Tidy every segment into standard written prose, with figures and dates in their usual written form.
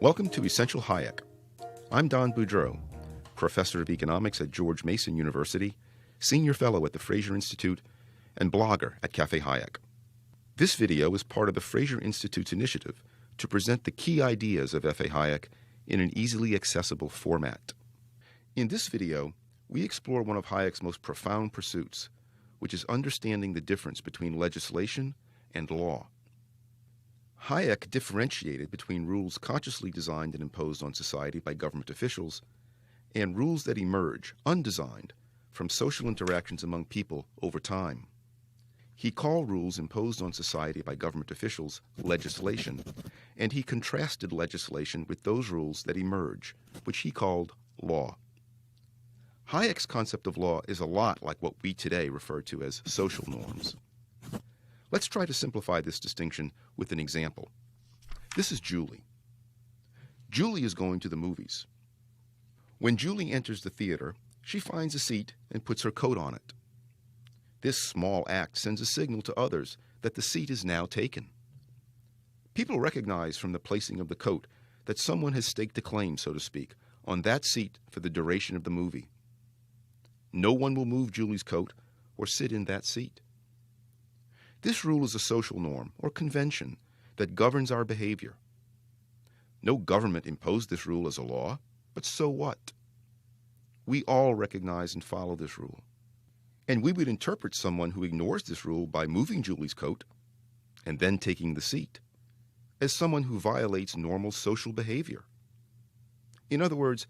Welcome to Essential Hayek. I'm Don Boudreau, professor of economics at George Mason University, senior fellow at the Fraser Institute, and blogger at Cafe Hayek. This video is part of the Fraser Institute's initiative to present the key ideas of F.A. Hayek in an easily accessible format. In this video, we explore one of Hayek's most profound pursuits, which is understanding the difference between legislation and law. Hayek differentiated between rules consciously designed and imposed on society by government officials and rules that emerge, undesigned, from social interactions among people over time. He called rules imposed on society by government officials legislation, and he contrasted legislation with those rules that emerge, which he called law. Hayek's concept of law is a lot like what we today refer to as social norms. Let's try to simplify this distinction with an example. This is Julie. Julie is going to the movies. When Julie enters the theater, she finds a seat and puts her coat on it. This small act sends a signal to others that the seat is now taken. People recognize from the placing of the coat that someone has staked a claim, so to speak, on that seat for the duration of the movie. No one will move Julie's coat or sit in that seat. This rule is a social norm or convention that governs our behavior. No government imposed this rule as a law, but so what? We all recognize and follow this rule. And we would interpret someone who ignores this rule by moving Julie's coat and then taking the seat as someone who violates normal social behavior. In other words,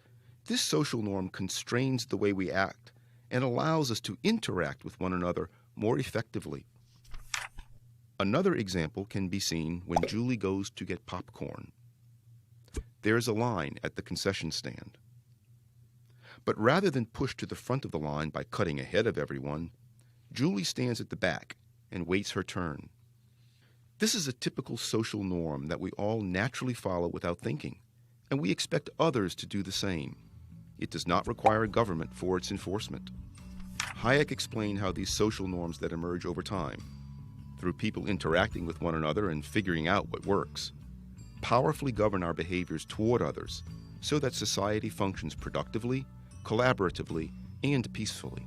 this social norm constrains the way we act and allows us to interact with one another more effectively. Another example can be seen when Julie goes to get popcorn. There is a line at the concession stand. But rather than push to the front of the line by cutting ahead of everyone, Julie stands at the back and waits her turn. This is a typical social norm that we all naturally follow without thinking, and we expect others to do the same. It does not require government for its enforcement. Hayek explained how these social norms that emerge over time, through people interacting with one another and figuring out what works, powerfully govern our behaviors toward others so that society functions productively, collaboratively, and peacefully.